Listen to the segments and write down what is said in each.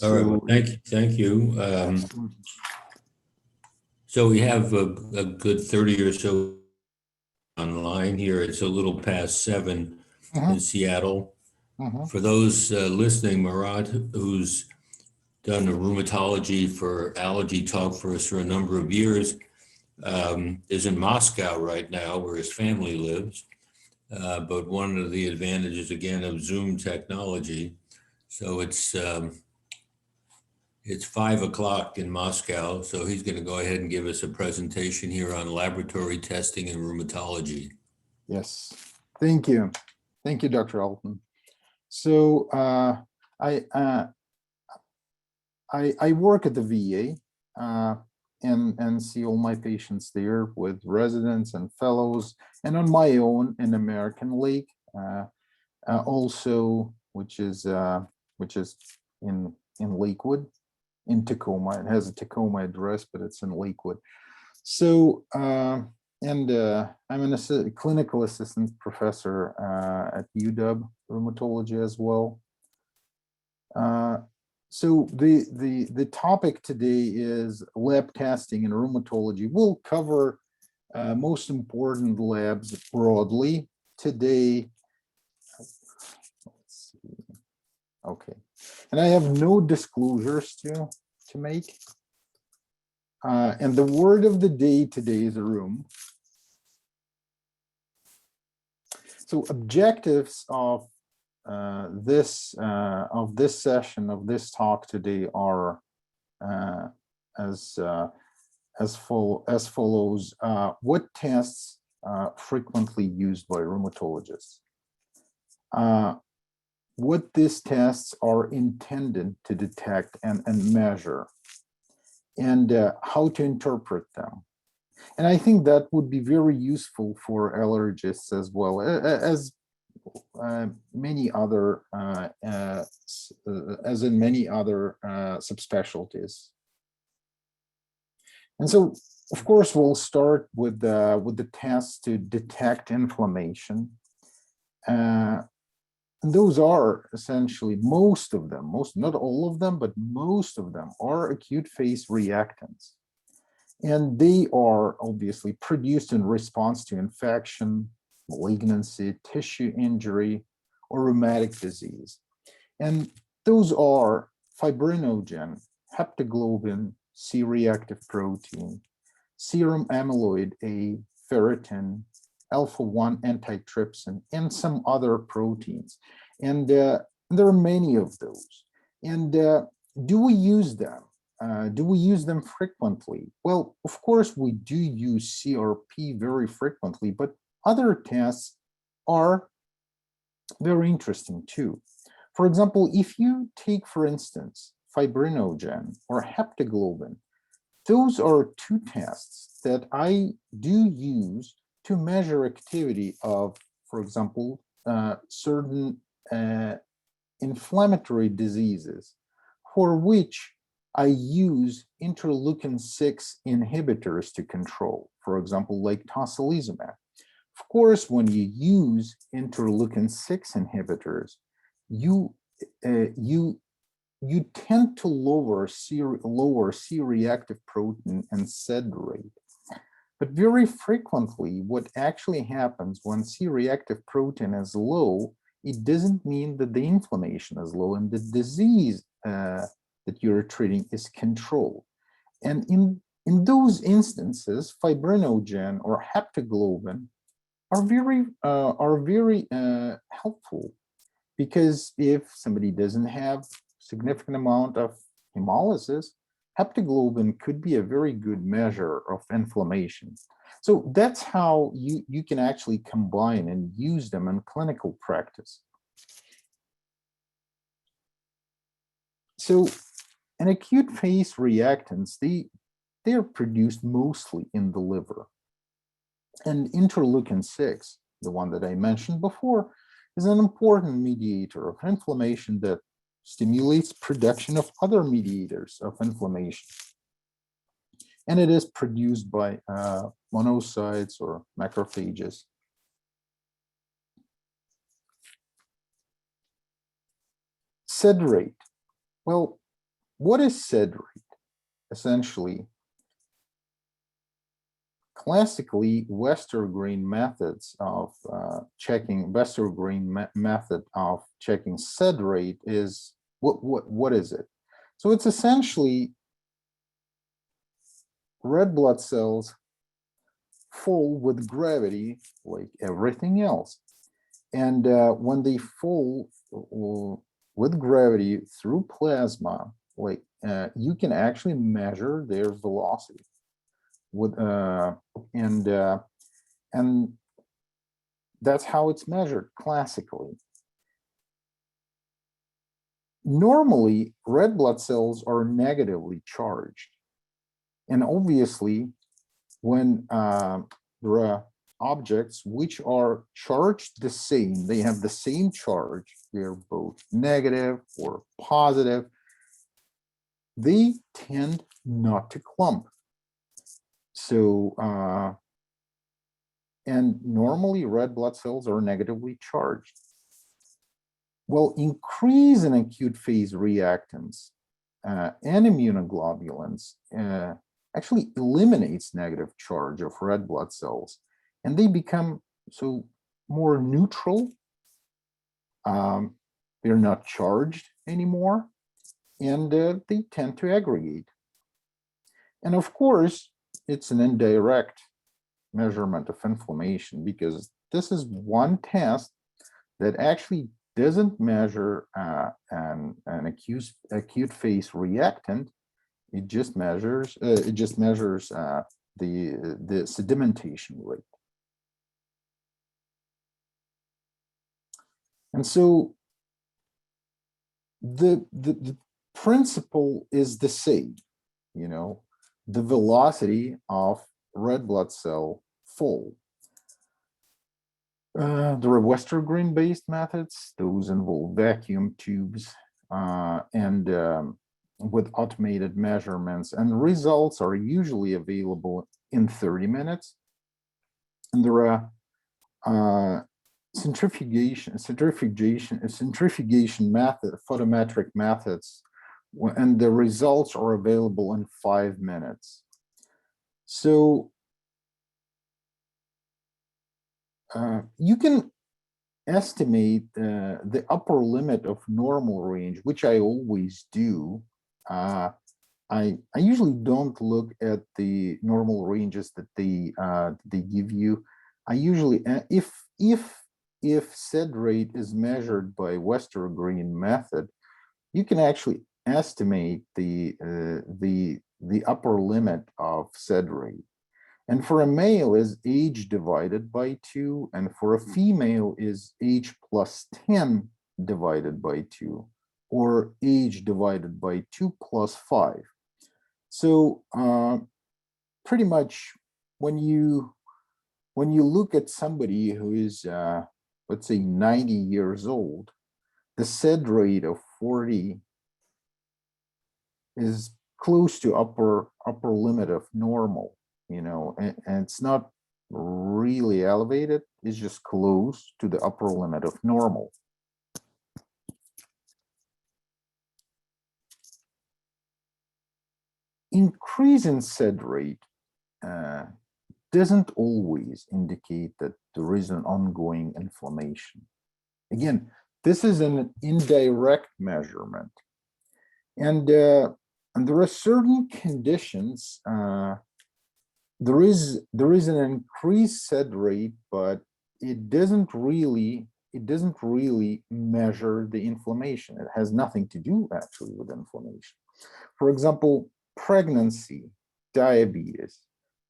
All right, well, So, thank you. So we have a good 30 or so online here. It's a little past 7 in Seattle. For those listening, Marat, who's done a rheumatology for Allergy talk for us for a number of years, is in Moscow right now where his family lives. But one of the advantages, again, of Zoom technology, so it's 5 o'clock in Moscow, so he's going to go ahead and give us a presentation here on laboratory testing and rheumatology. yes, thank you. Thank you, Dr. Alton. So I work at the VA and see all my patients there with residents and fellows, and on my own in American Lake, also, which is in Lakewood, in Tacoma. It has a Tacoma address, but it's in Lakewood. So, I'm a clinical assistant professor at UW Rheumatology as well. So the topic today is lab testing in rheumatology. We'll cover most important labs broadly today. Let's see. Okay, and I have no disclosures to make. And the word of the day today is room. So objectives of this session, of this talk today are as follows. What tests frequently used by rheumatologists? What these tests are intended to detect and measure, and how to interpret them. And I think that would be very useful for allergists as well as many other, as in many other subspecialties. And so, of course, we'll start with the tests to detect inflammation. And those are essentially, most of them, not all of them, but most of them are acute phase reactants. And they are obviously produced in response to infection, malignancy, tissue injury, or rheumatic disease. And those are fibrinogen, haptoglobin, C-reactive protein, serum amyloid A, ferritin, alpha-1 antitrypsin, and some other proteins. And there are many of those. And do we use them? Do we use them frequently? Well, of course, we do use CRP very frequently, but other tests are very interesting too. For example, if you take, for instance, fibrinogen or haptoglobin, those are two tests that I do use to measure activity of, for example, certain inflammatory diseases for which I use interleukin-6 inhibitors to control, for example, like tocilizumab. Of course, when you use interleukin-6 inhibitors, you tend to lower C-reactive protein and SED rate. But very frequently, what actually happens when C-reactive protein is low, it doesn't mean that the inflammation is low and the disease that you're treating is controlled. And in those instances, fibrinogen or haptoglobin are very helpful, because if somebody doesn't have significant amount of hemolysis, haptoglobin could be a very good measure of inflammation. So that's how you can actually combine and use them in clinical practice. So in acute phase reactants, they are produced mostly in the liver. And interleukin-6, the one that I mentioned before, is an important mediator of inflammation that stimulates production of other mediators of inflammation. And it is produced by monocytes or macrophages. SED rate. Well, what is SID rate? Essentially, classically, Westergreen methods of method of checking SID rate is what is it? So it's essentially red blood cells fall with gravity like everything else. And when they fall with gravity through plasma, like you can actually measure their velocity with and that's how it's measured classically. Normally, red blood cells are negatively charged, and obviously, when there are objects which are charged the same, they have the same charge, they're both negative or positive, they tend not to clump. So, and normally red blood cells are negatively charged. Well, increase in acute phase reactants and immunoglobulins actually eliminates negative charge of red blood cells, and they become so more neutral. They're not charged anymore, and they tend to aggregate. And of course, it's an indirect measurement of inflammation, because this is one test that actually doesn't measure an acute phase reactant. It just measures the sedimentation rate. And so the principle is the same, you know, the velocity of red blood cell fall. There are Westergreen based methods. Those involve vacuum tubes and with automated measurements, and results are usually available in 30 minutes. And there are centrifugation method, photometric methods, and the results are available in 5 minutes. So you can estimate the upper limit of normal range, which I always do. I usually don't look at the normal ranges that they give you. I usually, if SID rate is measured by Westergreen method, you can actually estimate the upper limit of SID rate. And for a male is age divided by 2, and for a female is age plus 10 divided by 2, or age divided by 2 plus 5. So pretty much when you look at somebody who is let's say 90 years old, the SID rate of 40 is close to upper limit of normal, you know, and it's not really elevated, it's just close to the upper limit of normal. Increase in SID rate doesn't always indicate that there is an ongoing inflammation. Again, this is an indirect measurement, and there are certain conditions. There is an increased SID rate, but it doesn't really measure the inflammation. It has nothing to do actually with inflammation. For example, pregnancy, diabetes,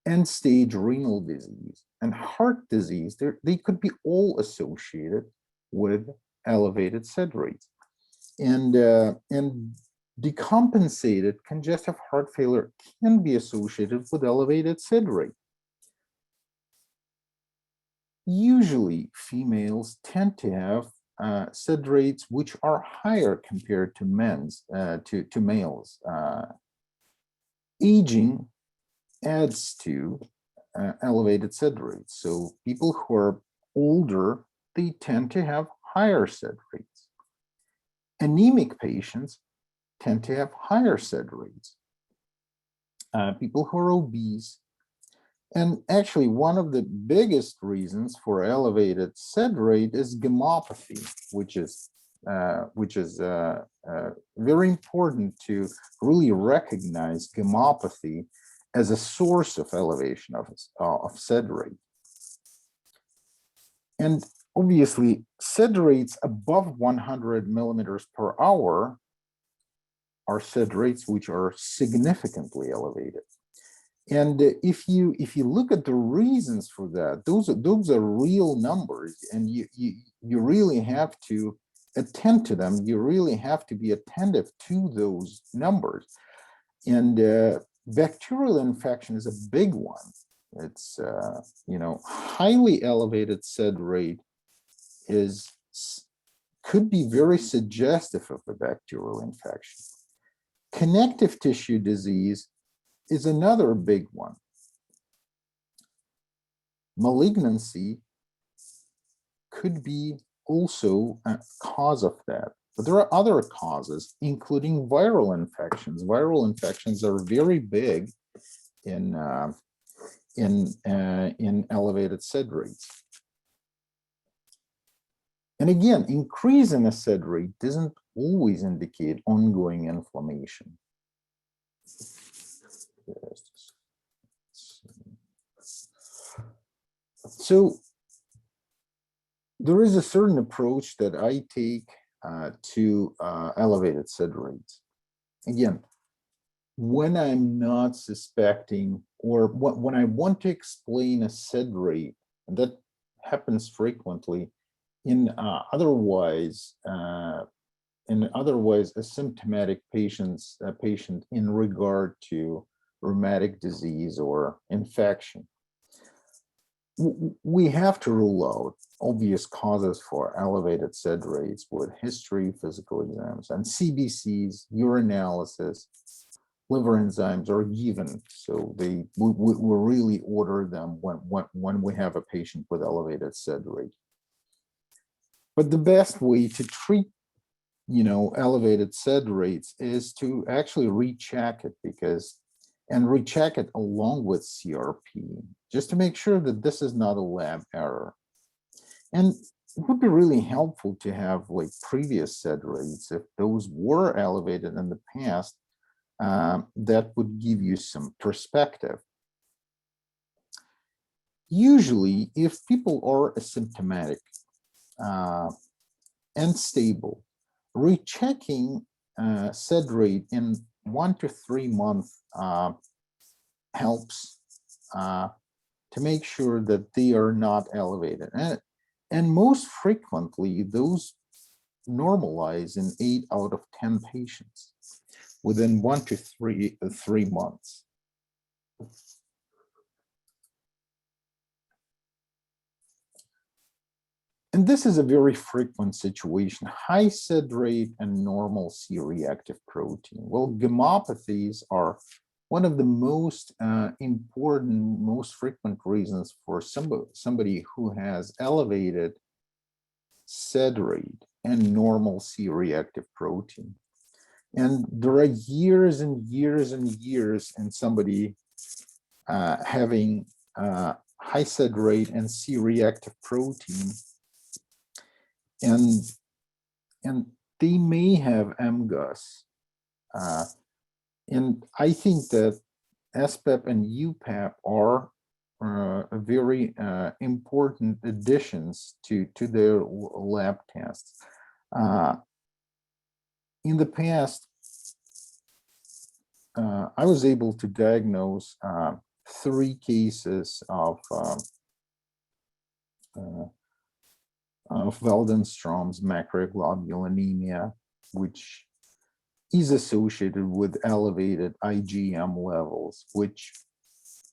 end-stage renal disease, and heart disease, they could be all associated with elevated SID rates. And decompensated congestive heart failure can be associated with elevated SID rate. Usually, females tend to have SID rates which are higher compared to males. Aging adds to elevated SID rates. So people who are older, they tend to have higher SID rates. Anemic patients tend to have higher SID rates. People who are obese. And actually, one of the biggest reasons for elevated SID rate is gemmopathy, which is very important to really recognize gemmopathy as a source of elevation of SID rate. And obviously, SID rates above 100 millimeters per hour are SID rates which are significantly elevated. And if you look at the reasons for that, those are real numbers, and you really have to attend to them. You really have to be attentive to those numbers. And bacterial infection is a big one. It's highly elevated SID rate could be very suggestive of a bacterial infection. Connective tissue disease is another big one. Malignancy could be also a cause of that. But there are other causes, including viral infections. Viral infections are very big in elevated SID rates. And again, increase in a SID rate doesn't always indicate ongoing inflammation. So there is a certain approach that I take to elevated SID rates. Again, when I'm not suspecting, or when I want to explain a SID rate, and that happens frequently in otherwise asymptomatic patient in regard to rheumatic disease or infection, we have to rule out obvious causes for elevated SID rates with history, physical exams, and CBCs, urinalysis, liver enzymes are given. So we really order them when we have a patient with elevated SID rate. But the best way to treat elevated SID rates is to actually recheck it, and recheck it along with CRP, just to make sure that this is not a lab error. And it would be really helpful to have like previous SID rates, if those were elevated in the past, that would give you some perspective. Usually, if people are asymptomatic and stable, rechecking SID rate in 1 to 3 months helps to make sure that they are not elevated. And most frequently, those normalize in 8 out of 10 patients within 1 to 3 months. And this is a very frequent situation: high SID rate and normal C-reactive protein. Well, gemmopathies are one of the most important, most frequent reasons for somebody who has elevated SID rate and normal C-reactive protein. And there are years and years and years in somebody having high SID rate and C-reactive protein, and they may have MGUS. And I think that ASPAP and UPAP are very important additions to their lab tests. In the past, I was able to diagnose 3 cases of Waldenstrom's macroglobulinemia, which is associated with elevated IgM levels, which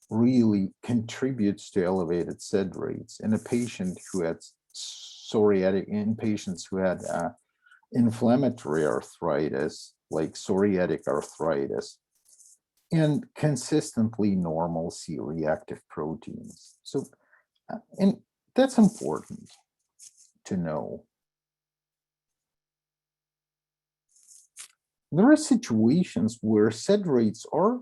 really contributes to elevated SID rates in a patient who had patients who had inflammatory arthritis, like psoriatic arthritis, and consistently normal C-reactive proteins. So, and that's important to know. There are situations where SED rates are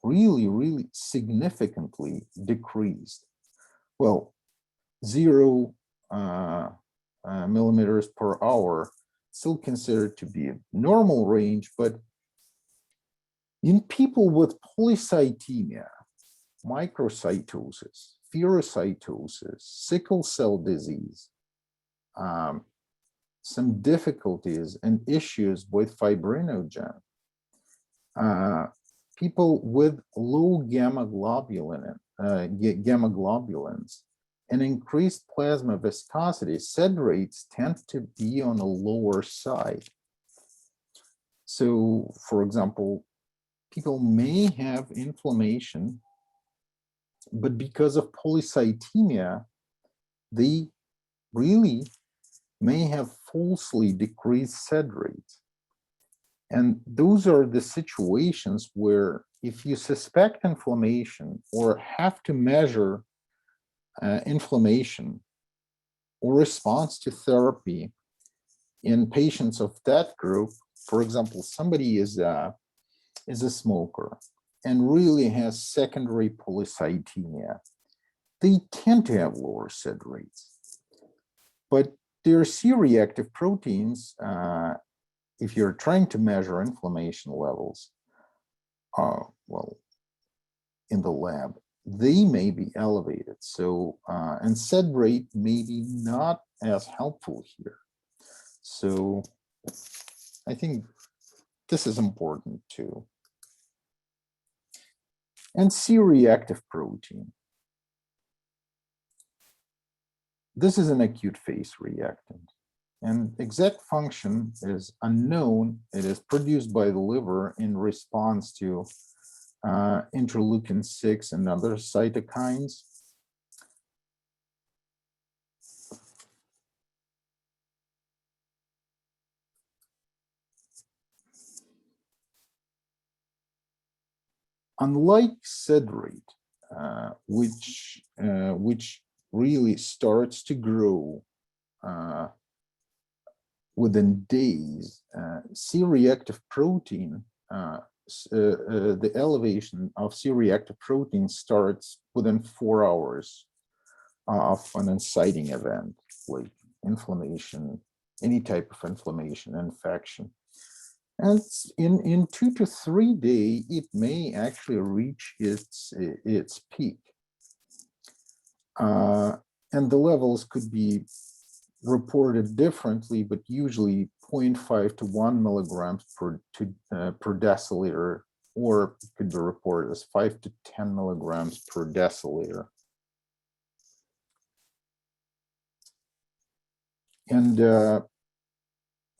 really, really significantly decreased. Well, 0 millimeters per hour, still considered to be a normal range, but in people with polycythemia, microcytosis, pherocytosis, sickle cell disease, some difficulties and issues with fibrinogen, people with low gamma globulins, and increased plasma viscosity, SED rates tend to be on the lower side. So, for example, people may have inflammation, but because of polycythemia, they really may have falsely decreased SED rates. And those are the situations where if you suspect inflammation or have to measure inflammation or response to therapy in patients of that group, for example, somebody is a smoker and really has secondary polycythemia, they tend to have lower SED rates. But their C-reactive proteins, if you're trying to measure inflammation levels, well, in the lab, they may be elevated. So, and SED rate may be not as helpful here. So I think this is important too. And C-reactive protein. This is an acute phase reactant, and exact function is unknown. It is produced by the liver in response to interleukin-6 and other cytokines. Unlike SED rate, which really starts to grow within days, C-reactive protein, the elevation of C-reactive protein starts within 4 hours of an inciting event, like inflammation, any type of inflammation, infection. And in 2 to 3 days, it may actually reach its peak. And the levels could be reported differently, but usually 0.5 to 1 milligrams per deciliter, or it could be reported as 5 to 10 milligrams per deciliter. And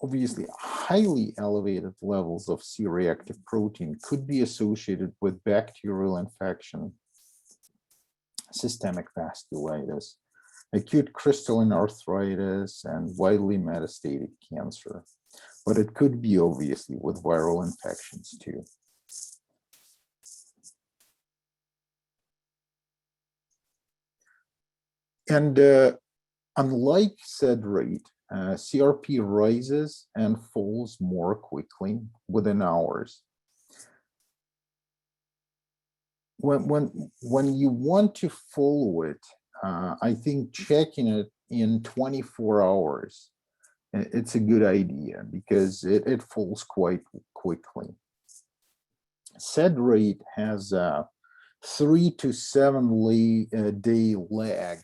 obviously, highly elevated levels of C-reactive protein could be associated with bacterial infection, systemic vasculitis, acute crystalline arthritis, and widely metastatic cancer. But it could be obviously with viral infections too. And unlike SED rate, CRP rises and falls more quickly within hours. When you want to follow it, I think checking it in 24 hours, it's a good idea because it falls quite quickly. SED rate has a 3 to 7 day lag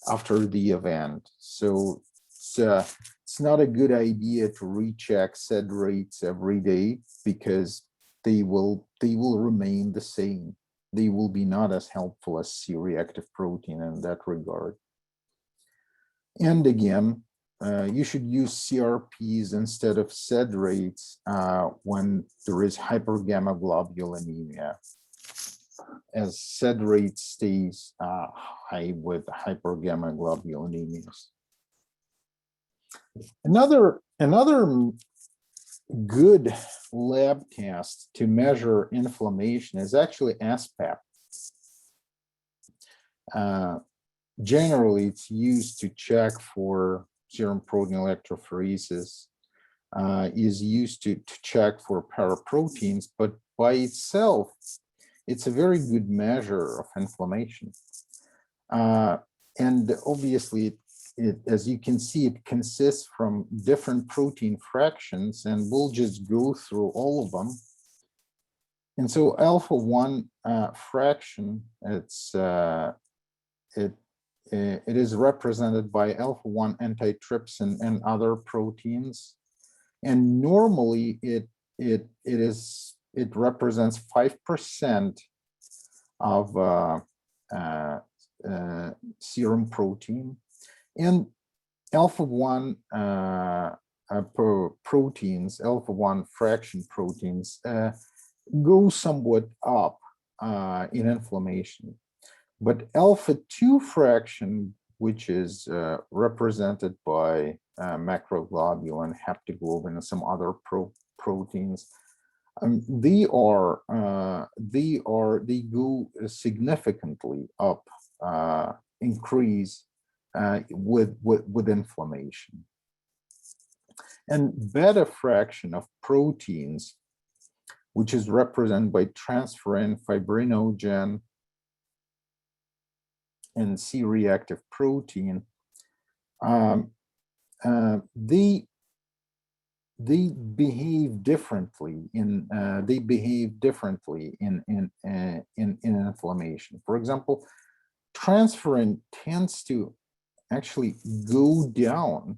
after the event. So it's not a good idea to recheck SED rates every day because they will remain the same. They will be not as helpful as C-reactive protein in that regard. And again, you should use CRPs instead of SED rates when there is hypergammaglobulinemia, as SED rate stays high with hypergammaglobulinemias. Another good lab test to measure inflammation is actually ASPAP. Generally, it's used to check for serum protein electrophoresis is used to check for paraproteins, but by itself, it's a very good measure of inflammation. And obviously, as you can see, it consists from different protein fractions, and we'll just go through all of them. And so alpha-1 fraction, it is represented by alpha-1 antitrypsin and other proteins. And normally it represents 5% of serum protein. And alpha-1 proteins, alpha-1 fraction proteins, go somewhat up in inflammation. But alpha-2 fraction, which is represented by macroglobulin, haptoglobin, and some other proteins, they go significantly up, increase with inflammation. And beta fraction of proteins, which is represented by transferrin, fibrinogen, and C-reactive protein, they behave differently in inflammation. For example, transferrin tends to actually go down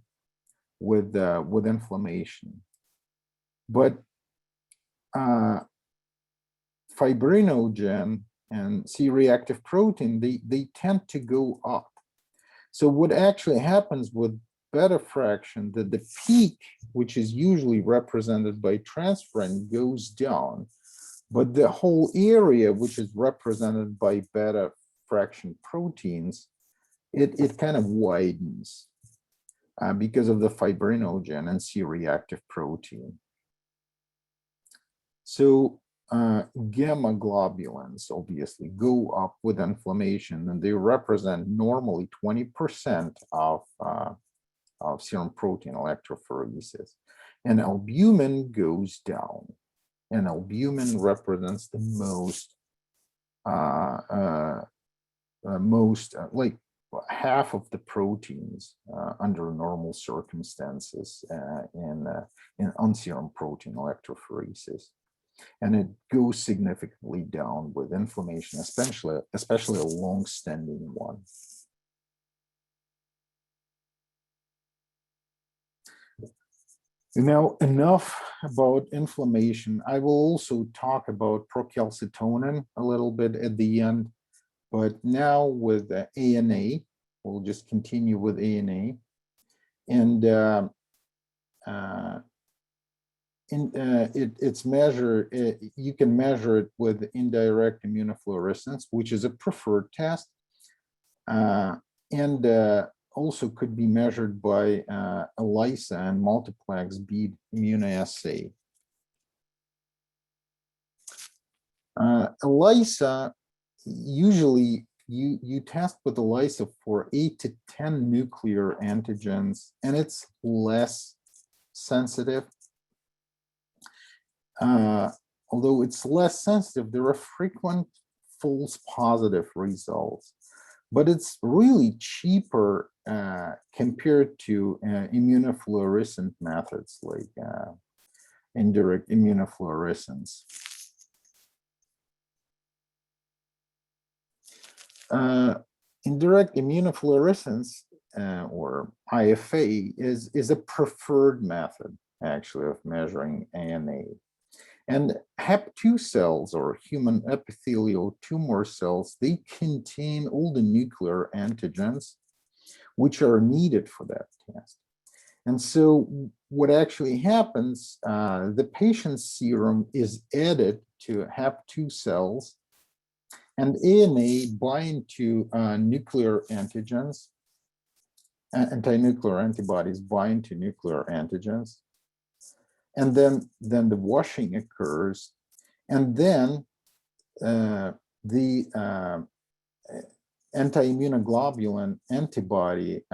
with inflammation, but fibrinogen and C-reactive protein, they tend to go up. So what actually happens with beta fraction, that the peak, which is usually represented by transferrin, goes down, but the whole area, which is represented by beta fraction proteins, it kind of widens because of the fibrinogen and C-reactive protein. So gamma globulins obviously go up with inflammation, and they represent normally 20% of serum protein electrophoresis. And albumin goes down, and albumin represents the like half of the proteins under normal circumstances in unserum protein electrophoresis. And it goes significantly down with inflammation, especially a long-standing one. Now, enough about inflammation. I will also talk about procalcitonin a little bit at the end, but now with ANA, we'll just continue with ANA. And it's measured, you can measure it with indirect immunofluorescence, which is a preferred test, and also could be measured by a LYSO and multiplex bead immunoassay. ELISA, usually you test with ELISA for 8 to 10 nuclear antigens, and it's less sensitive. Although it's less sensitive, there are frequent false positive results, but it's really cheaper compared to immunofluorescent methods like indirect immunofluorescence. Indirect immunofluorescence or IFA is a preferred method actually of measuring ANA. And HEP2 cells, or human epithelial tumor cells, they contain all the nuclear antigens which are needed for that test. And so what actually happens, the patient's serum is added to HEP2 cells, and ANA bind to nuclear antigens, anti-nuclear antibodies bind to nuclear antigens. And then the washing occurs, and then the anti-immunoglobulin antibody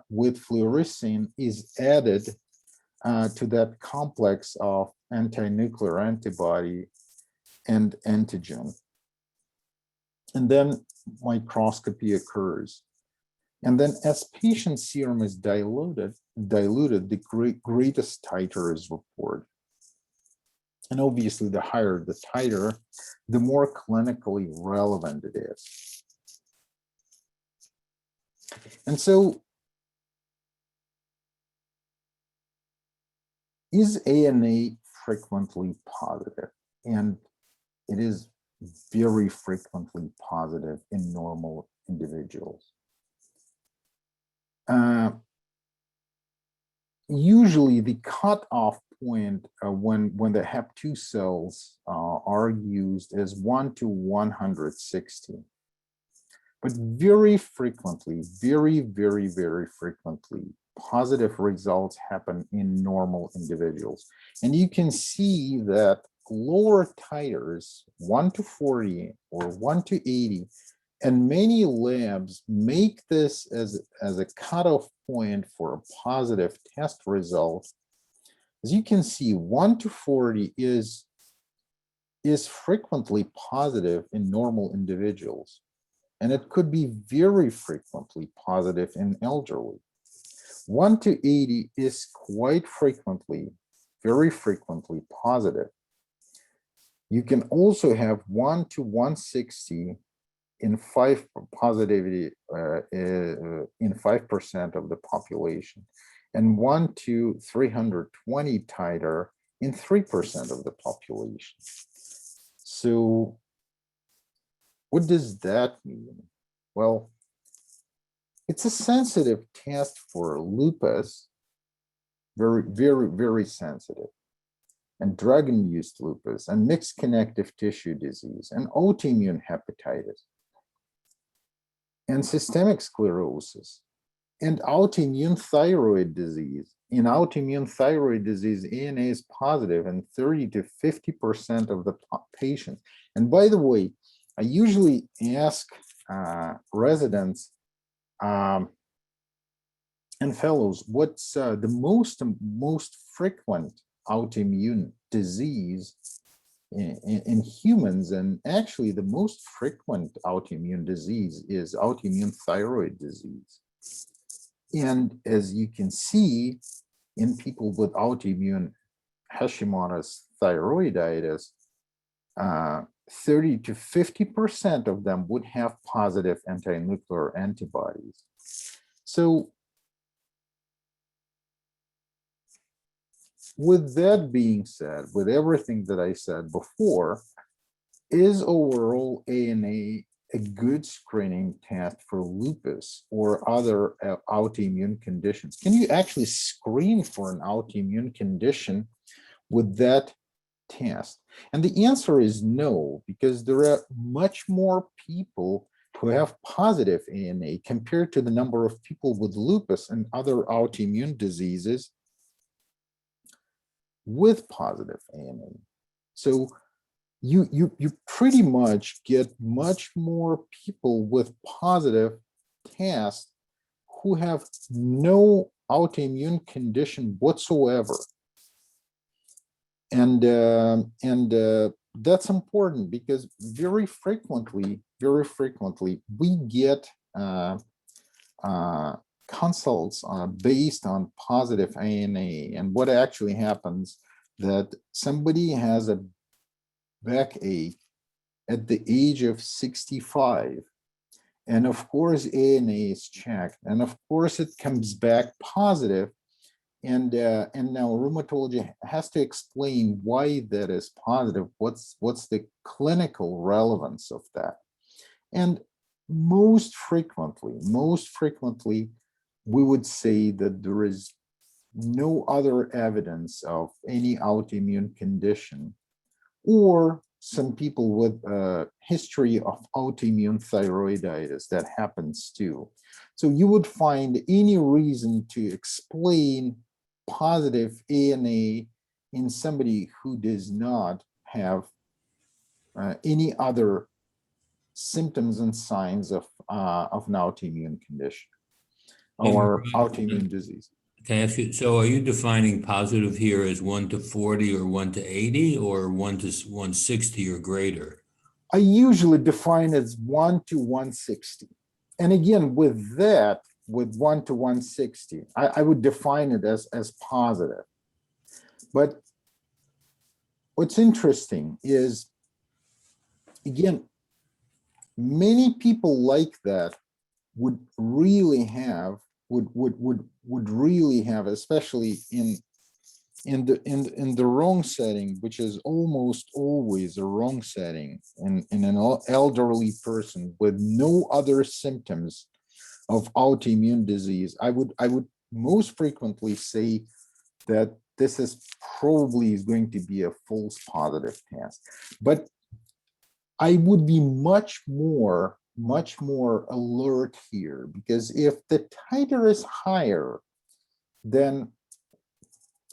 with fluorescein is added to that complex of anti-nuclear antibody and antigen. And then microscopy occurs. And then as patient serum is diluted, the greatest titer is reported. And obviously, the higher the titer, the more clinically relevant it is. And so, is ANA frequently positive? And it is very frequently positive in normal individuals. Usually the cutoff point when the HEP2 cells are used is 1 to 160. But very frequently, very frequently, positive results happen in normal individuals. And you can see that lower titers, 1 to 40 or 1 to 80, and many labs make this as a cutoff point for a positive test result. As you can see, 1 to 40 is frequently positive in normal individuals. And it could be very frequently positive in elderly. 1 to 80 is quite frequently, very frequently positive. You can also have 1 to 160 in 5 positivity in 5% of the population, and 1 to 320 titer in 3% of the population. So what does that mean? Well, it's a sensitive test for lupus, very sensitive, and drug-induced lupus, and mixed connective tissue disease, and autoimmune hepatitis, and systemic sclerosis, and autoimmune thyroid disease. In autoimmune thyroid disease, ANA is positive in 30 to 50% of the patients. And by the way, I usually ask residents and fellows, what's the most frequent autoimmune disease in humans? And actually, the most frequent autoimmune disease is autoimmune thyroid disease. And as you can see, in people with autoimmune Hashimoto's thyroiditis, 30 to 50% of them would have positive anti-nuclear antibodies. So with that being said, with everything that I said before, is overall ANA a good screening test for lupus or other autoimmune conditions? Can you actually screen for an autoimmune condition with that test? And the answer is no, because there are much more people who have positive ANA compared to the number of people with lupus and other autoimmune diseases with positive ANA. So you pretty much get much more people with positive tests who have no autoimmune condition whatsoever. And that's important because very frequently we get consults based on positive ANA. And what actually happens that somebody has a backache at the age of 65. And of course, ANA is checked. And of course, it comes back positive. And now rheumatology has to explain why that is positive. What's the clinical relevance of that? And most frequently, we would say that there is no other evidence of any autoimmune condition, or some people with a history of autoimmune thyroiditis that happens too. So you would find any reason to explain positive ANA in somebody who does not have any other symptoms and signs of an autoimmune condition or autoimmune disease. Can I ask you, so are you defining positive here as 1 to 40 or 1 to 80 or 1 to 160 or greater? I usually define as 1 to 160. And again, with that, with 1 to 160, I would define it as positive. But what's interesting is, again, many people like that would really have, would really have, especially in the wrong setting, which is almost always a wrong setting in an elderly person with no other symptoms of autoimmune disease, I would most frequently say that this is probably going to be a false positive test. But I would be much more alert here, because if the titer is higher, then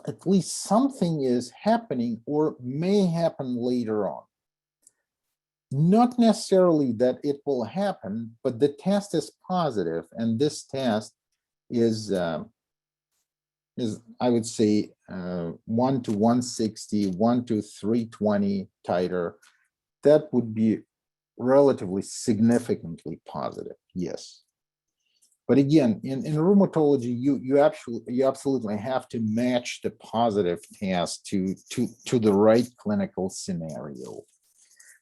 at least something is happening or may happen later on. Not necessarily that it will happen, but the test is positive, and this test is I would say 1 to 160, 1 to 320 titer. That would be relatively significantly positive, yes. But again, in rheumatology, you absolutely have to match the positive test to the right clinical scenario.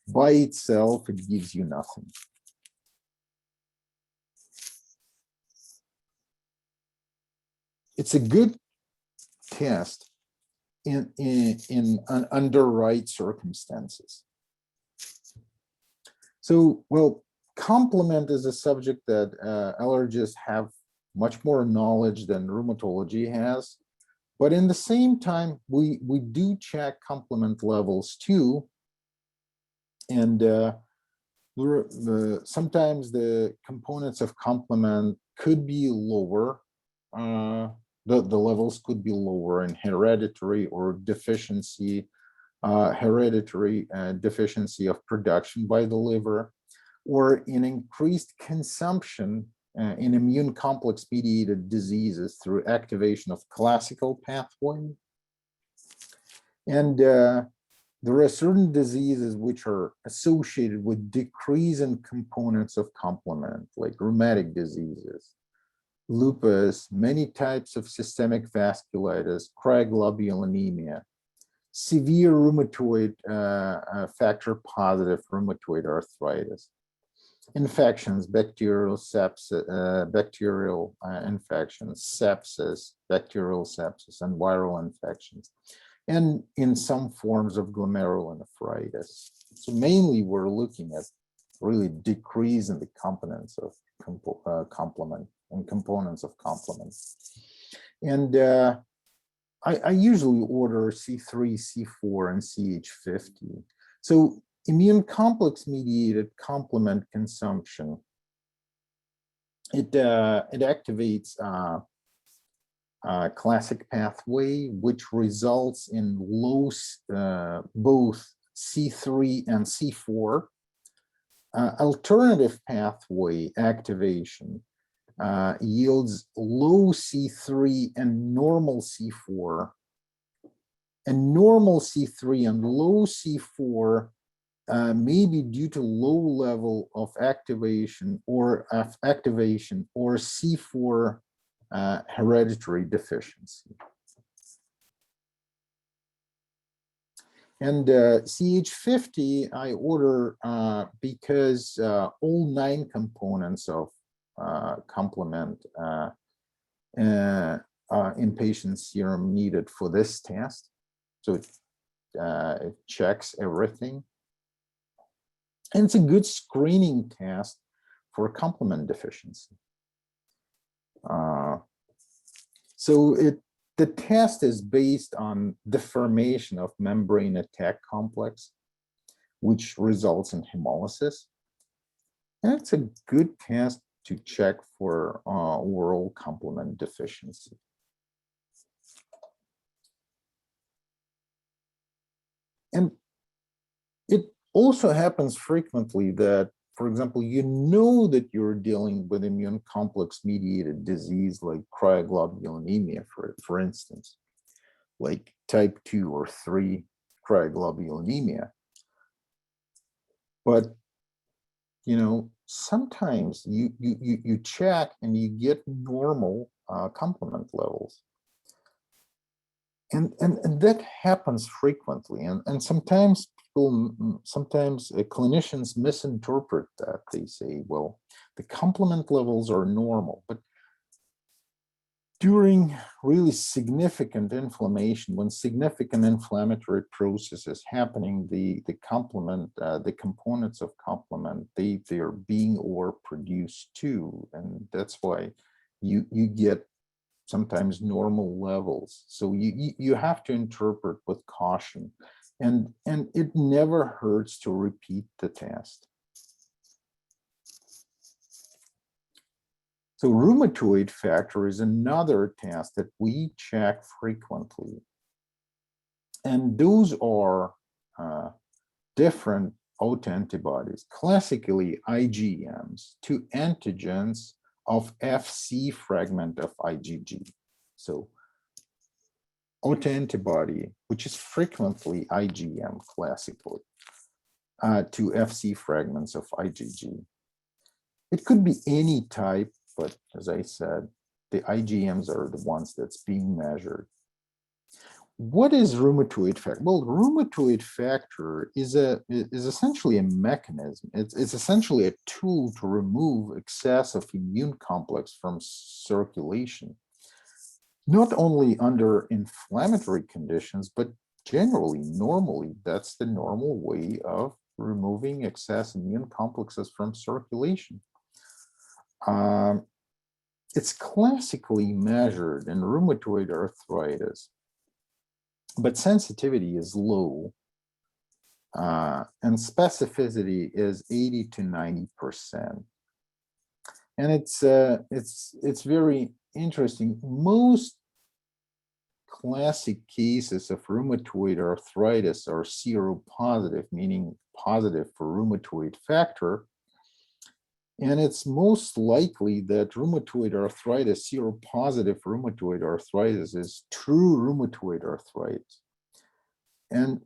By itself, it gives you nothing. It's a good test under right circumstances. So, well, complement is a subject that allergists have much more knowledge than rheumatology has. But in the same time, we do check complement levels too. And sometimes the components of complement could be lower. The levels could be lower in hereditary or deficiency, hereditary deficiency of production by the liver, or in increased consumption in immune complex mediated diseases through activation of classical pathway. And there are certain diseases which are associated with decrease in components of complement, like rheumatic diseases, lupus, many types of systemic vasculitis, cryoglobulinemia, severe rheumatoid factor positive rheumatoid arthritis, infections, bacterial sepsis, bacterial infections, sepsis, bacterial sepsis, and viral infections, and in some forms of glomerulonephritis. So mainly we're looking at really decrease in the components of complement and components of complement. And I usually order C3, C4, and CH50. So immune complex mediated complement consumption, it activates classic pathway, which results in low both C3 and C4. Alternative pathway activation yields low C3 and normal C4. And normal C3 and low C4 may be due to low level of activation or C4 hereditary deficiency. And CH50 I order because all 9 components of complement in patient's serum needed for this test. So it checks everything. And it's a good screening test for complement deficiency. So the test is based on the formation of membrane attack complex, which results in hemolysis. And it's a good test to check for oral complement deficiency. And it also happens frequently that for example, you know that you're dealing with immune complex mediated disease like cryoglobulinemia, for instance, like type 2 or 3 cryoglobulinemia. But sometimes you check and you get normal complement levels. And that happens frequently. And sometimes clinicians misinterpret that. They say, well, the complement levels are normal, but during really significant inflammation, when significant inflammatory process is happening, the complement, the components of complement, they are being overproduced too, and that's why you get sometimes normal levels. So you have to interpret with caution, and it never hurts to repeat the test. So rheumatoid factor is another test that we check frequently. And those are different autoantibodies, classically IgMs, to antigens of Fc fragment of IgG. So autoantibody, which is frequently IgM classically, to Fc fragments of IgG. It could be any type, but as I said, the IgMs are the ones that's being measured. What is rheumatoid factor? Well, rheumatoid factor is essentially a mechanism. It's essentially a tool to remove excess of immune complex from circulation, not only under inflammatory conditions, but generally, normally, that's the normal way of removing excess immune complexes from circulation. It's classically measured in rheumatoid arthritis, but sensitivity is low, and specificity is 80 to 90%. And it's very interesting. Most classic cases of rheumatoid arthritis are seropositive, meaning positive for rheumatoid factor. And it's most likely that rheumatoid arthritis, seropositive rheumatoid arthritis, is true rheumatoid arthritis. And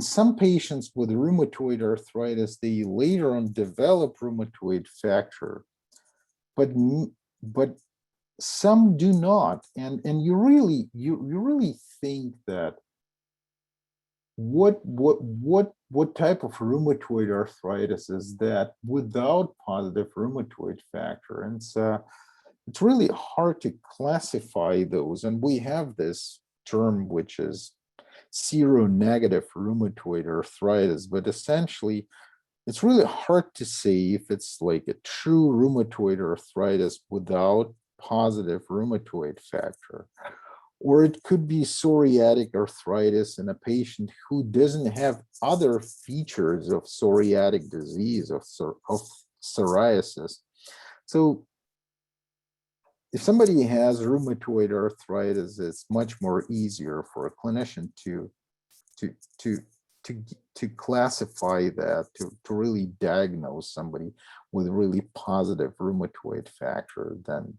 some patients with rheumatoid arthritis, they later on develop rheumatoid factor, but some do not. And you really think that what type of rheumatoid arthritis is that without positive rheumatoid factor? And it's really hard to classify those. And we have this term, which is seronegative rheumatoid arthritis, but essentially it's really hard to say if it's like a true rheumatoid arthritis without positive rheumatoid factor. Or it could be psoriatic arthritis in a patient who doesn't have other features of psoriatic disease, of psoriasis. So if somebody has rheumatoid arthritis, it's much more easier for a clinician to classify that, to really diagnose somebody with really positive rheumatoid factor than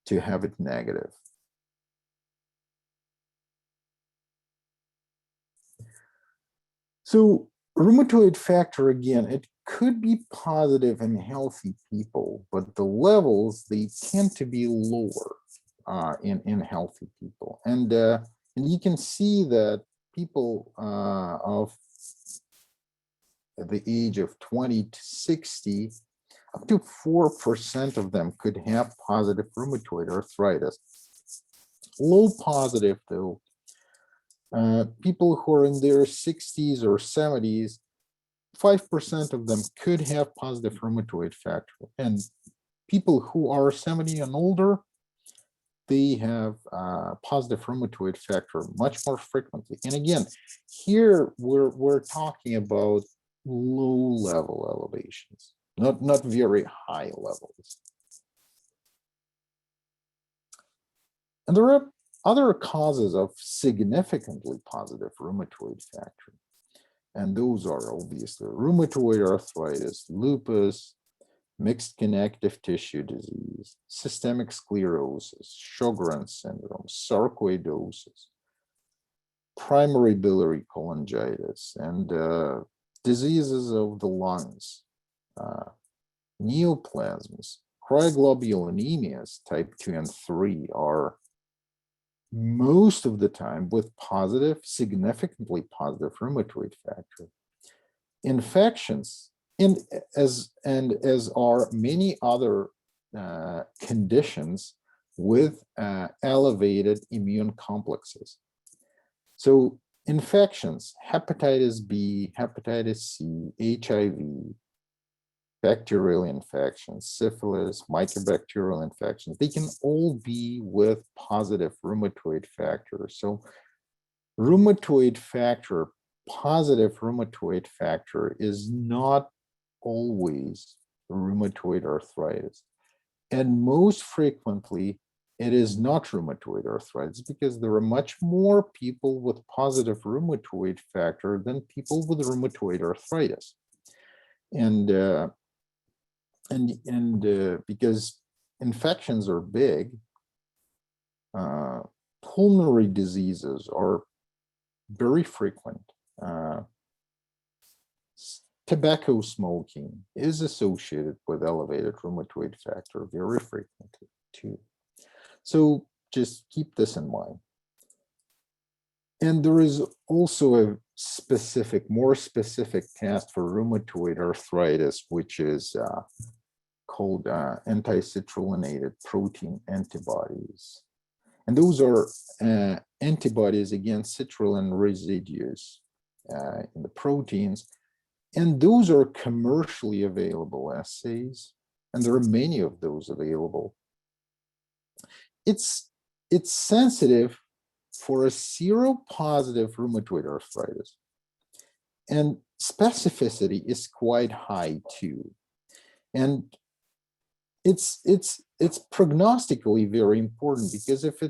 to have it negative. So rheumatoid factor, again, it could be positive in healthy people, but the levels, they tend to be lower in healthy people. And you can see that people of the age of 20 to 60, up to 4% of them could have positive rheumatoid arthritis. Low positive, though, people who are in their 60s or 70s, 5% of them could have positive rheumatoid factor. And people who are 70 and older, they have positive rheumatoid factor much more frequently. And again, here we're talking about low level elevations, not very high levels. And there are other causes of significantly positive rheumatoid factor. And those are obviously rheumatoid arthritis, lupus, mixed connective tissue disease, systemic sclerosis, Sjogren's syndrome, sarcoidosis, primary biliary cholangitis, and diseases of the lungs, neoplasms, cryoglobulinemias type 2 and 3 are most of the time with positive, significantly positive rheumatoid factor. Infections, as are many other conditions with elevated immune complexes. So infections, hepatitis B, hepatitis C, HIV, bacterial infections, syphilis, mycobacterial infections, they can all be with positive rheumatoid factor. So rheumatoid factor, positive rheumatoid factor is not always rheumatoid arthritis. And most frequently, it is not rheumatoid arthritis because there are much more people with positive rheumatoid factor than people with rheumatoid arthritis. And because infections are big, pulmonary diseases are very frequent. Tobacco smoking is associated with elevated rheumatoid factor very frequently too. So just keep this in mind. And there is also a specific, more specific test for rheumatoid arthritis, which is called anticitrullinated protein antibodies. And those are antibodies against citrulline residues in the proteins. And those are commercially available assays, and there are many of those available. It's sensitive for a seropositive rheumatoid arthritis, and specificity is quite high too. And it's prognostically very important because if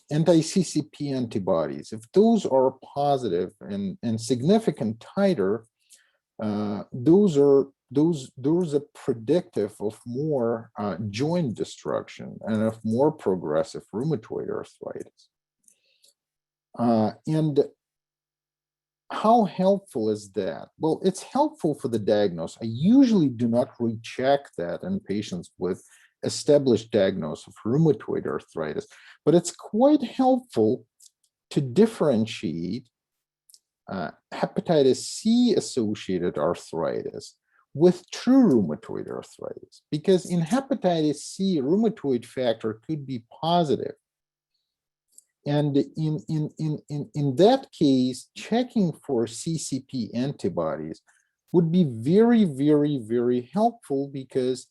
anti-CCP antibodies, if those are positive and significant titer, those are predictive of more joint destruction and of more progressive rheumatoid arthritis. And how helpful is that? Well, it's helpful for the diagnosis. I usually do not recheck that in patients with established diagnosis of rheumatoid arthritis, but it's quite helpful to differentiate hepatitis C associated arthritis with true rheumatoid arthritis, because in hepatitis C, rheumatoid factor could be positive. And in that case, checking for CCP antibodies would be very, very, very helpful because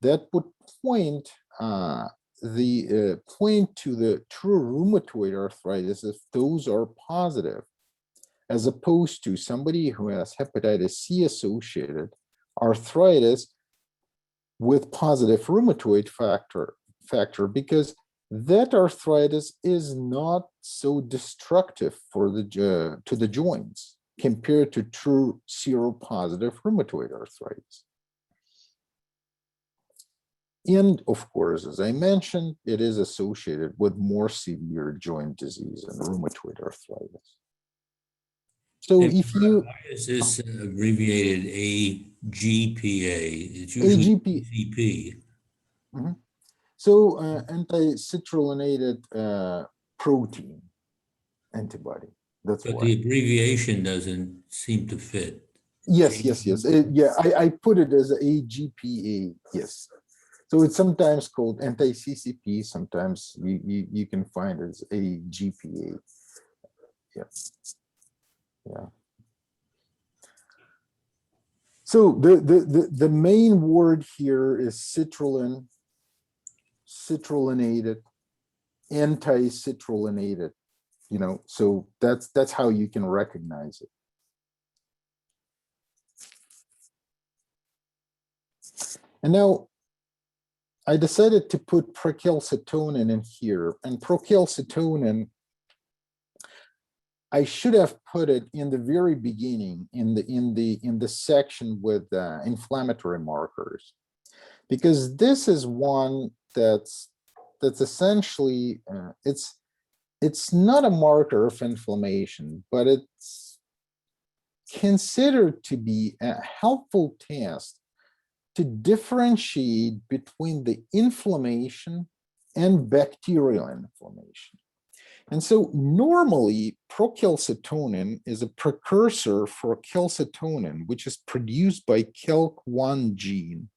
that would point point to the true rheumatoid arthritis if those are positive, as opposed to somebody who has hepatitis C associated arthritis with positive rheumatoid factor, because that arthritis is not so destructive for to the joints compared to true seropositive rheumatoid arthritis. And of course, as I mentioned, it is associated with more severe joint disease and rheumatoid arthritis. So And if you... Why is this abbreviated AGPA? It's usually CCP. Mm-hmm. So anticitrullinated protein antibody. That's But why. the abbreviation doesn't seem to fit. Yes. Yeah, I put it as AGPA. Yes. So it's sometimes called anti-CCP. Sometimes you can find it as AGPA. Yeah. So the main word here is citrulline, citrullinated, anti-citrullinated. So that's how you can recognize it. And now I decided to put procalcitonin in here, and procalcitonin I should have put it in the very beginning in the section with inflammatory markers, because this is one that's essentially it's not a marker of inflammation, but it's considered to be a helpful test to differentiate between the inflammation and bacterial inflammation. And so normally procalcitonin is a precursor for calcitonin, which is produced by calc1 gene.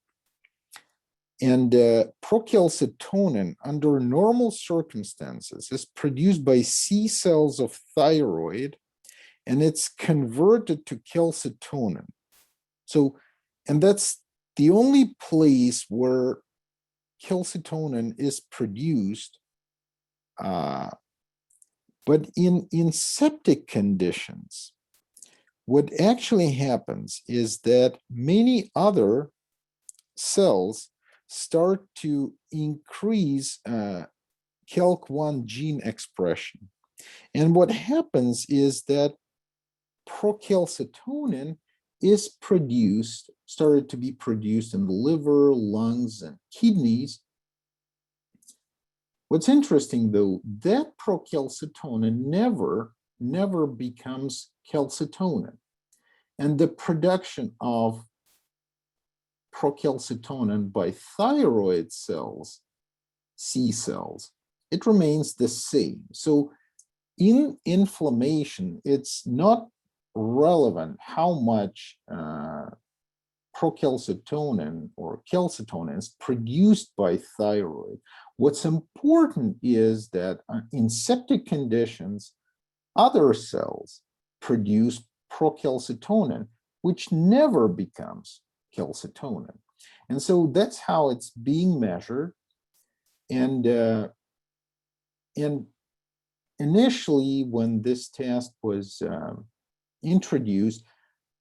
And procalcitonin under normal circumstances is produced by C cells of thyroid, and it's converted to calcitonin. So, and that's the only place where calcitonin is produced. But in septic conditions, what actually happens is that many other cells start to increase calc1 gene expression. And what happens is that procalcitonin is started to be produced in the liver, lungs, and kidneys. What's interesting, though, that procalcitonin never becomes calcitonin. And the production of procalcitonin by thyroid cells, C cells, it remains the same. So in inflammation, it's not relevant how much procalcitonin or calcitonin is produced by thyroid. What's important is that in septic conditions, other cells produce procalcitonin, which never becomes calcitonin. And so that's how it's being measured. And initially, when this test was introduced,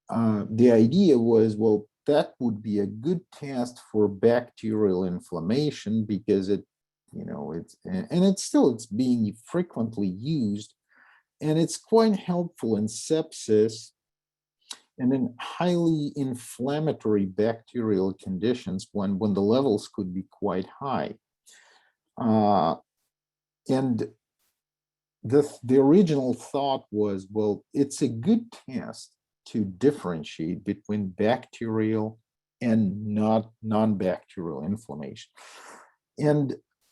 the idea was, well, that would be a good test for bacterial inflammation because it's being frequently used, and it's quite helpful in sepsis and in highly inflammatory bacterial conditions when the levels could be quite high. And the original thought was, well, it's a good test to differentiate between bacterial and non-bacterial inflammation.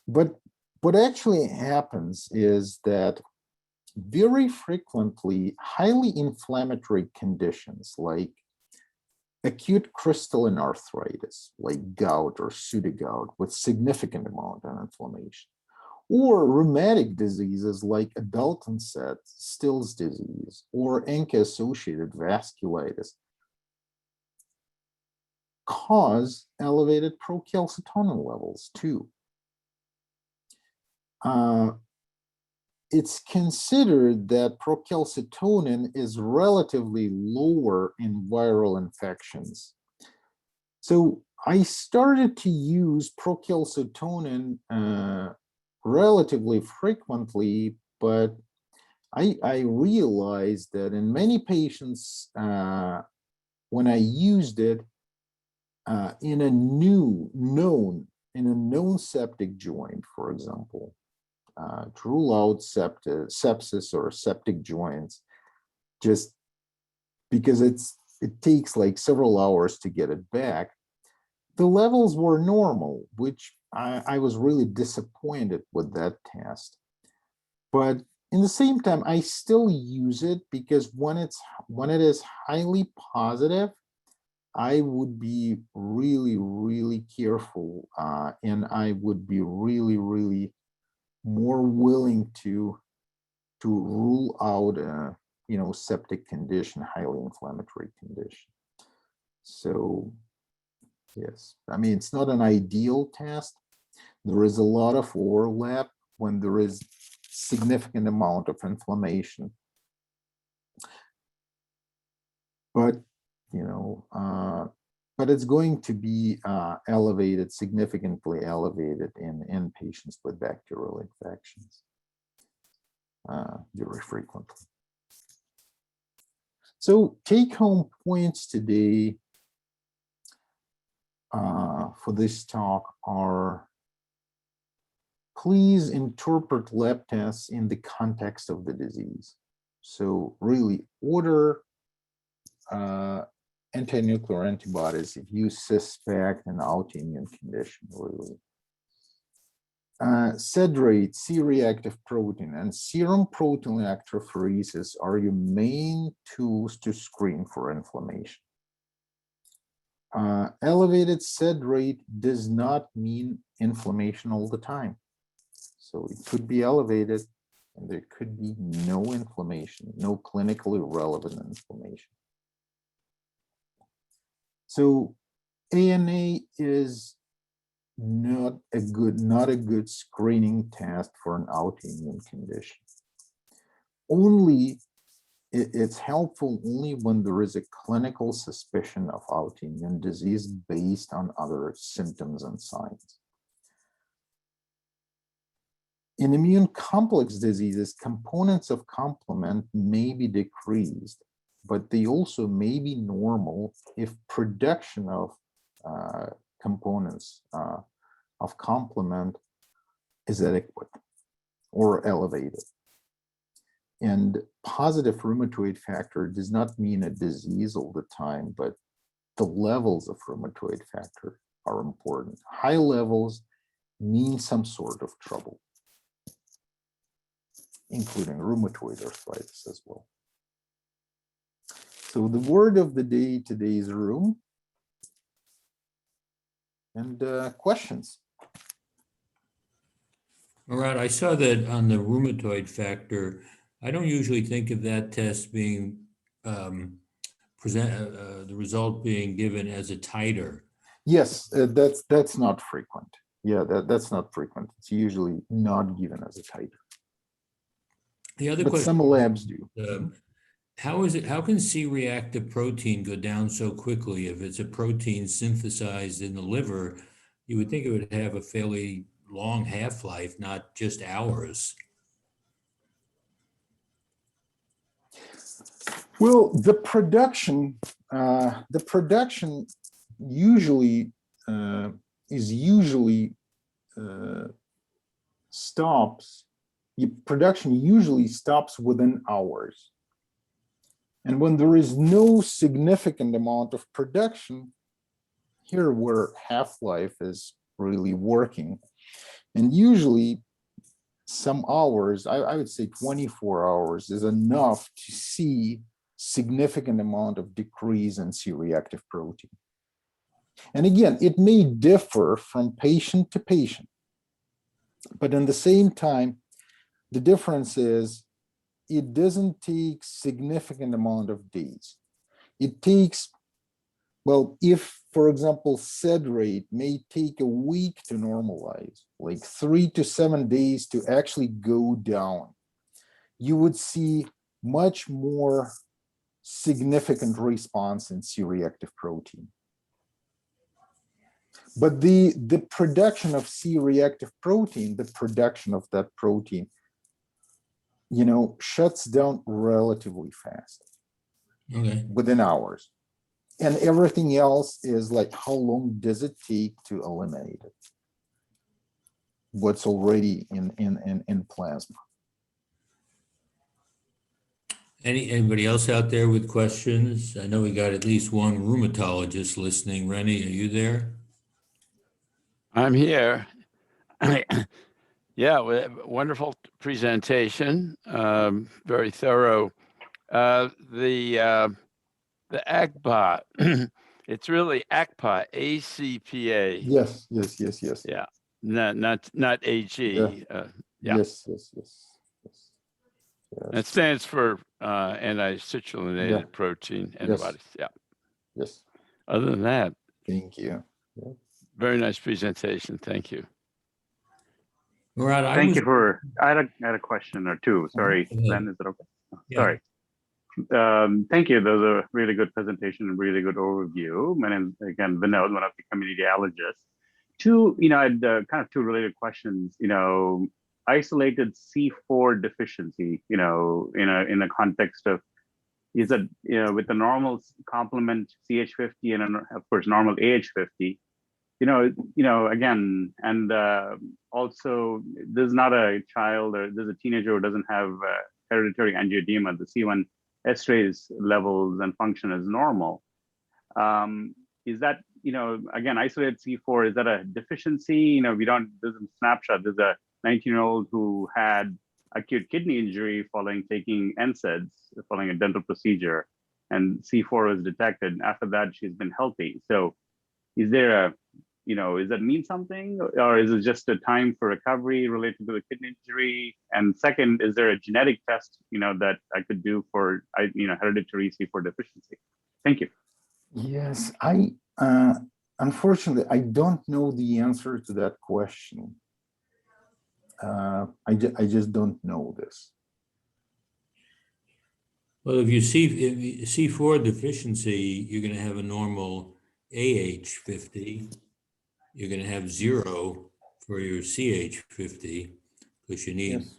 But what actually happens is that very frequently highly inflammatory conditions like acute crystalline arthritis, like gout or pseudogout with significant amount of inflammation, or rheumatic diseases like adult onset Still's disease or ANCA-associated vasculitis cause elevated procalcitonin levels too. It's considered that procalcitonin is relatively lower in viral infections. So I started to use procalcitonin relatively frequently, but I realized that in many patients, when I used it in a known septic joint, for example, to rule out sepsis or septic joints, just because it takes like several hours to get it back, the levels were normal, which I was really disappointed with that test. But in the same time, I still use it because when it is highly positive, I would be really, really careful, and I would be really, really more willing to rule out a septic condition, highly inflammatory condition. So yes, I mean, it's not an ideal test. There is a lot of overlap when there is significant amount of inflammation, but but it's going to be elevated, significantly elevated in patients with bacterial infections very frequently. So take-home points today for this talk are: please interpret lab tests in the context of the disease. So really order anti-nuclear antibodies if you suspect an autoimmune condition, really. SED rate, C-reactive protein, and serum protein electrophoresis are your main tools to screen for inflammation. Elevated SED rate does not mean inflammation all the time. So it could be elevated and there could be no inflammation, no clinically relevant inflammation. So ANA is not a good screening test for an autoimmune condition. It's helpful only when there is a clinical suspicion of autoimmune disease based on other symptoms and signs. In immune complex diseases, components of complement may be decreased, but they also may be normal if production of components of complement is adequate or elevated. And positive rheumatoid factor does not mean a disease all the time, but the levels of rheumatoid factor are important. High levels mean some sort of trouble, including rheumatoid arthritis as well. So the word of the day today is rheum. And questions? Marat, I saw that on the rheumatoid factor. I don't usually think of that test being the result being given as a titer. Yes, that's not frequent. Yeah, that's not frequent. It's usually not given as a titer. The other but question, some labs do. How can C-reactive protein go down so quickly? If it's a protein synthesized in the liver, you would think it would have a fairly long half-life, not just hours. Well, the production usually stops. Production usually stops within hours. And when there is no significant amount of production, here where half-life is really working. And usually some hours, I would say 24 hours is enough to see significant amount of decrease in C-reactive protein. And again, it may differ from patient to patient, but in the same time, the difference is it doesn't take significant amount of days. It takes, well, if, for example, SED rate may take a week to normalize, like 3 to 7 days to actually go down, you would see much more significant response in C-reactive protein. But the production of C-reactive protein, the production of that protein, shuts down relatively fast, within hours. And everything else is like, how long does it take to eliminate it? What's already in plasma. Anybody else out there with questions? I know we got at least one rheumatologist listening. Rennie, are you there? I'm here. Yeah, wonderful presentation, very thorough. The ACPA, it's really ACPA, ACPA. Yes. Yeah, not AG. Yeah. Yes. It stands for anticitrullinated protein antibodies. Yeah. Yes. Other than that, thank you. Very nice presentation. Thank you. Marat, I had a question or two. Sorry, Glenn, is it okay? Yeah. Sorry. Thank you. Those are really good presentation and really good overview. My name is, again, Vinod, one of the community allergists. I had kind of two related questions. Isolated C4 deficiency, in a context of is that, with the normal complement CH50 and of course normal AH50, again, and also there's not a child or there's a teenager who doesn't have hereditary angioedema. The C1 esterase levels and function is normal. Is that, again, isolated C4, is that a deficiency? There's a snapshot. There's a 19-year-old who had acute kidney injury following taking NSAIDs, following a dental procedure, and C4 was detected. After that, she's been healthy. So is there does that mean something, or is it just a time for recovery related to the kidney injury? And second, is there a genetic test, that I could do for, hereditary C4 deficiency? Thank you. Yes, unfortunately, I don't know the answer to that question. I just don't know this. Well, if you see C4 deficiency, you're going to have a normal AH50. You're going to have 0 for your CH50 because you need. Yes.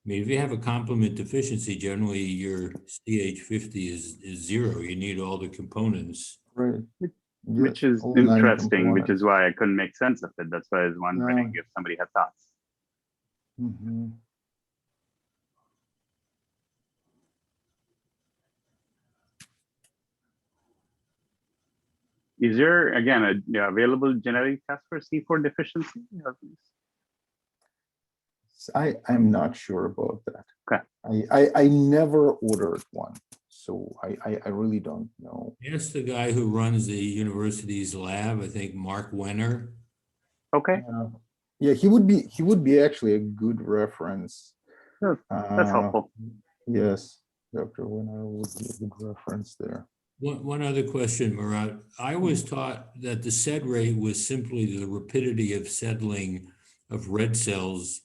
I mean, if you have a complement deficiency, generally your CH50 is 0. You need all the components. Right. Which Yes, is all 9 interesting, which components. is why I couldn't make sense of it. That's why I was wondering if somebody had thoughts. Mhm. Is there, again, a available genetic test for C4 deficiency? I'm not sure about that. Okay. I never ordered one, so I really don't know. Ask the guy who runs the university's lab, I think Mark Wenner. Okay. Yeah, he would be actually a good reference. Sure. That's helpful. Yes, Dr. Winner would be a good reference there. One other question, Marat. I was taught that the SED rate was simply the rapidity of settling of red cells,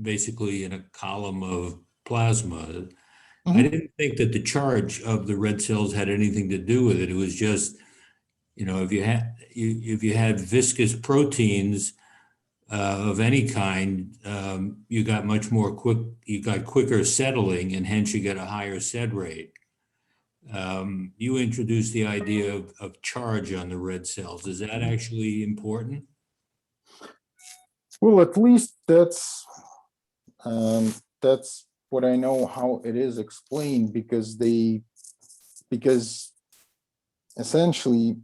basically in a column of plasma. I didn't think that the charge of the red cells had anything to do with it. It was just, if you had viscous proteins of any kind, you got you got quicker settling, and hence you get a higher SED rate. You introduced the idea of charge on the red cells. Is that actually important? Well, at least that's what I know how it is explained, because essentially,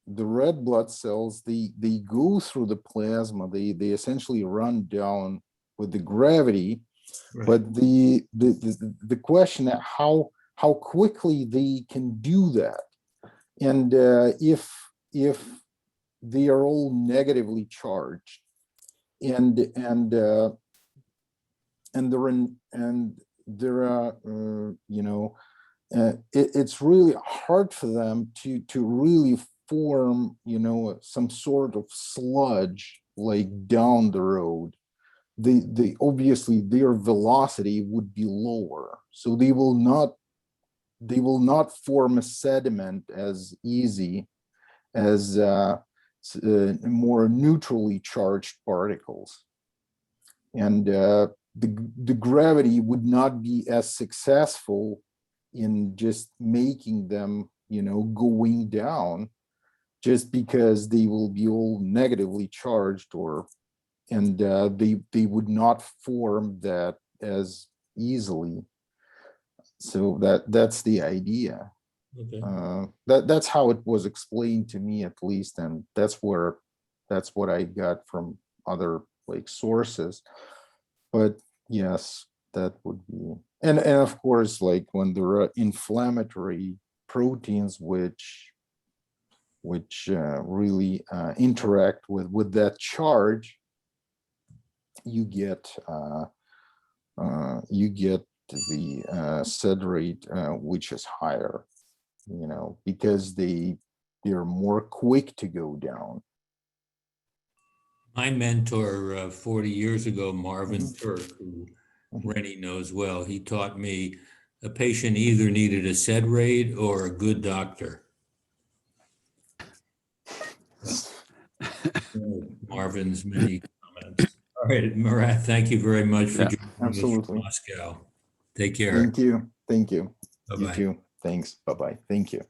the red blood cells, they go through the plasma, they essentially run down with the gravity. Right. But the question how quickly they can do that, and if they are all negatively charged, and there are it's really hard for them to really form some sort of sludge like down the road. The obviously their velocity would be lower, so they will not form a sediment as easy as more neutrally charged particles, and the gravity would not be as successful in just making them going down, just because they will be all negatively charged, and they would not form that as easily. So that's the idea. Okay. That's how it was explained to me, at least, and that's what I got from other sources. But yes, that would be, and of course, when there are inflammatory proteins which really interact with that charge, you get the SED rate which is higher, because they're more quick to go down. My mentor 40 years ago, Marvin Turk, who Rennie knows well, he taught me a patient either needed a SED rate or a good doctor. Marvin's many comments. All right, Marat, thank you very much for joining us from Moscow. Take care. Thank you. Thank you. You Bye-bye. too. Thanks. Bye-bye. Thank you.